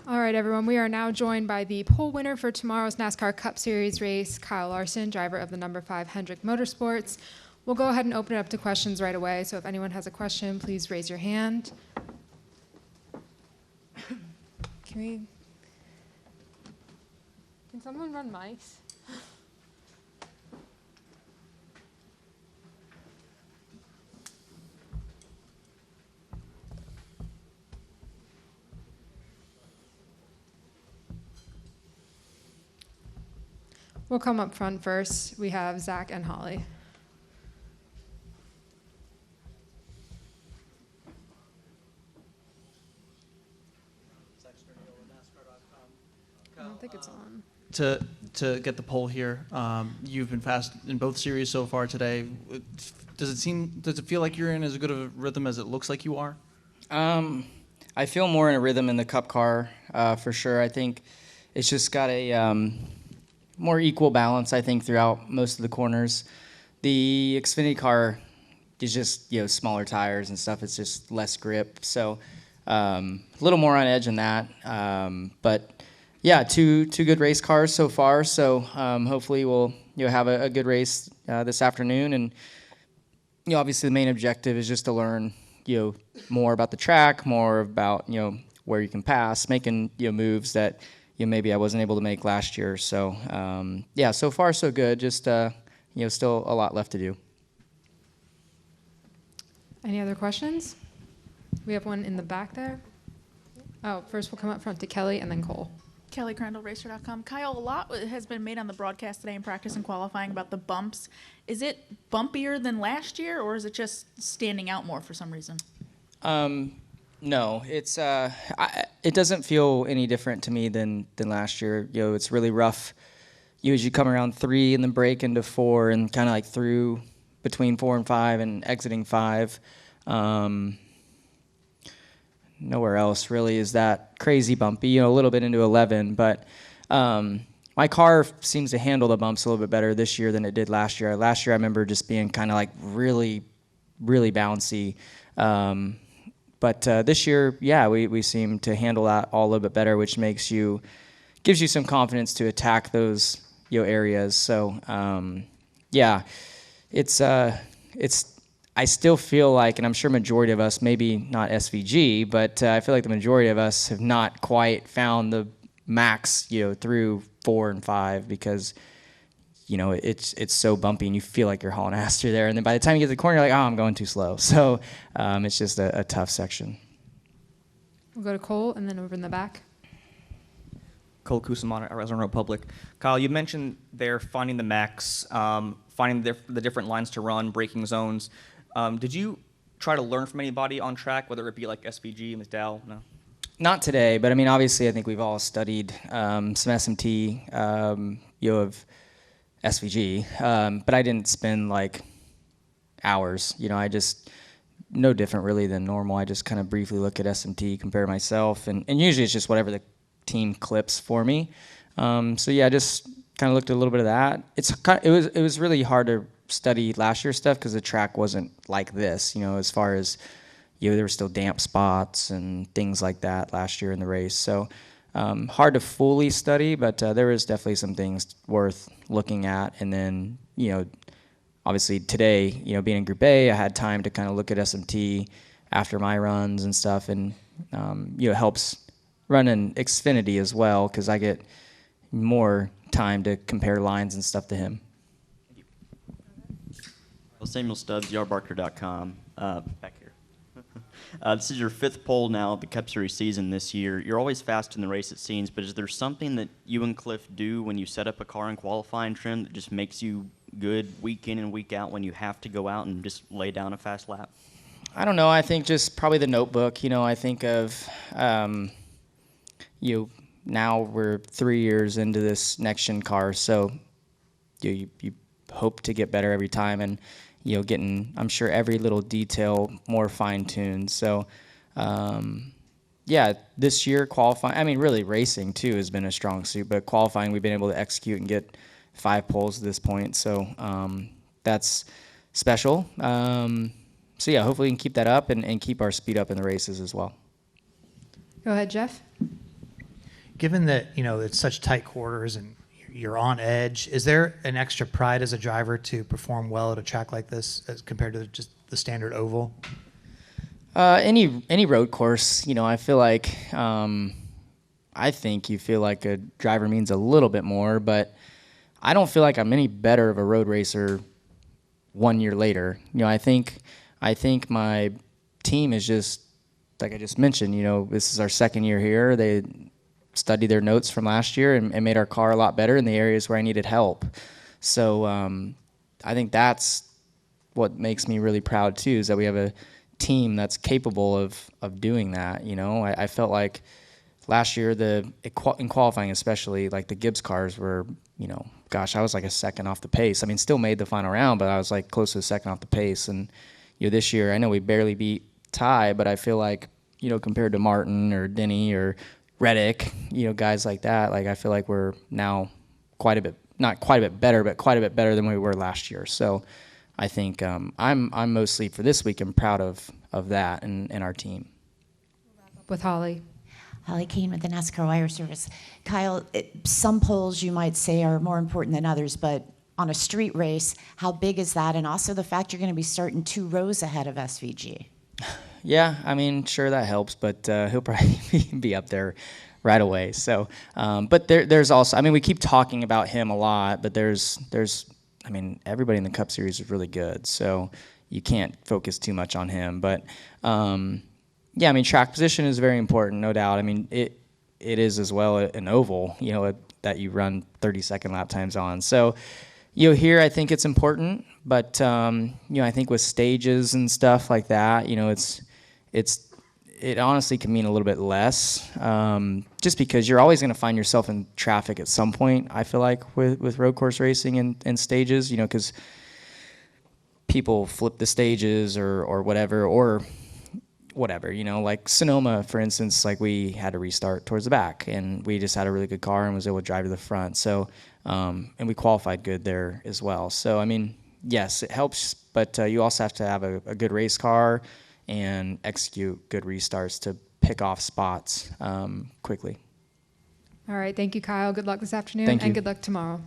All right, everyone. We are now joined by the pole winner for tomorrow's NASCAR Cup Series race, Kyle Larson, driver of the number 5 Hendrick Motorsports. We'll go ahead and open it up to questions right away. So if anyone has a question, please raise your hand. Can someone run mics? We'll come up front first. We have Zach and Holly. I don't think it's on. To get the pole here, you've been fast in both series so far today. Does it feel like you're in as good of a rhythm as it looks like you are? I feel more in a rhythm in the Cup car, for sure. I think it's just got a more equal balance, I think, throughout most of the corners. The Xfinity car is just, smaller tires and stuff. It's just less grip. So a little more on edge in that. But yeah, two good race cars so far. So hopefully we'll have a good race this afternoon. And obviously the main objective is just to learn more about the track, more about where you can pass, making moves that maybe I wasn't able to make last year. So yeah, so far so good. Just still a lot left to do. Any other questions? We have one in the back there. Oh, first we'll come up front to Kelly and then Cole. Kelly CrandallRacer.com. Kyle, a lot has been made on the broadcast today in practice and qualifying about the bumps. Is it bumpier than last year, or is it just standing out more for some reason? No, it's it doesn't feel any different to me than last year. It's really rough. As you come around 3 and then break into 4 and kind of like through between 4 and 5 and exiting 5. Nowhere else really is that crazy bumpy. A little bit into 11, but my car seems to handle the bumps a little bit better this year than it did last year. Last year I remember just being kind of like really, really bouncy. But this year, yeah, we seem to handle that all a little bit better, which gives you some confidence to attack those areas. So yeah, it's I still feel like, and I'm sure majority of us, maybe not SVG, but I feel like the majority of us have not quite found the max through 4 and 5 because it's so bumpy and you feel like you're hauling ass through there. And then by the time you get to the corner, you're like, oh, I'm going too slow. So it's just a tough section. We'll go to Cole and then over in the back. Cole Cusimano, Arizona Republic. Kyle, you mentioned there finding the max, finding the different lines to run, braking zones. Did you try to learn from anybody on track, whether it be like SVG, Ms. Dow? No. Not today, but I mean, obviously, I think we've all studied some SMT, of SVG, but I didn't spend like hours. I just no different really than normal. I just kind of briefly look at SMT, compare myself, and usually it's just whatever the team clips for me. So yeah, I just kind of looked at a little bit of that. It was really hard to study last year's stuff because the track wasn't like this. As far as there were still damp spots and things like that last year in the race. So hard to fully study, but there was definitely some things worth looking at. And then, obviously today, being in Group A, I had time to kind of look at SMT after my runs and stuff. And, it helps running Xfinity as well because I get more time to compare lines and stuff to him. Well, Samuel Stubbs, yardbarker.com, back here. This is your 5th pole now of the Cup Series season this year. You're always fast in the race, it seems, but is there something that you and Cliff do when you set up a car in qualifying trim that just makes you good week in and week out when you have to go out and just lay down a fast lap? I don't know. I think just probably the notebook. I think of, now we're 3 years into this next-gen car, so you hope to get better every time and, getting, I'm sure, every little detail more fine-tuned. So, yeah, this year qualifying, really racing, too, has been a strong suit, but qualifying we've been able to execute and get 5 poles at this point. So that's special. So, yeah, hopefully we can keep that up and keep our speed up in the races as well. Go ahead, Jeff. Given that, it's such tight quarters and you're on edge, is there an extra pride as a driver to perform well at a track like this as compared to just the standard oval? Any road course, I feel like I think you feel like a driver means a little bit more, but I don't feel like I'm any better of a road racer 1 year later. I think my team is just like I just mentioned. This is our second year here. They studied their notes from last year and made our car a lot better in the areas where I needed help. So I think that's what makes me really proud too, is that we have a team that's capable of doing that. I felt like last year in qualifying especially, like the Gibbs cars were, I was like a second off the pace. I mean, still made the final round, but I was like close to a second off the pace. And this year, I know we barely beat Ty, but I feel like compared to Martin or Denny or Reddick, guys like that, like I feel like we're now not quite a bit better, but quite a bit better than we were last year. So I think I'm mostly for this week, I'm proud of that and our team. With Holly. Holly Keane with the NASCAR Wire Service. Kyle, some polls you might say are more important than others, but on a street race, how big is that? And also the fact you're going to be starting 2 rows ahead of SVG. Yeah, I mean, sure, that helps, but he'll probably be up there right away. So, but there's also, I mean, we keep talking about him a lot, but there's, I mean, everybody in the Cup Series is really good, so you can't focus too much on him. But yeah, I mean, track position is very important, no doubt. I mean, it is as well an oval, that you run 30-second lap times on. So, here I think it's important, but I think with stages and stuff like that, it honestly can mean a little bit less, just because you're always going to find yourself in traffic at some point. I feel like with road course racing and stages, because people flip the stages or whatever, like Sonoma, for instance, like we had to restart towards the back, and we just had a really good car and was able to drive to the front. So, and we qualified good there as well. So, I mean, yes, it helps, but you also have to have a good race car and execute good restarts to pick off spots quickly. All right. Thank you, Kyle. Good luck this afternoon, Thank you. and good luck tomorrow.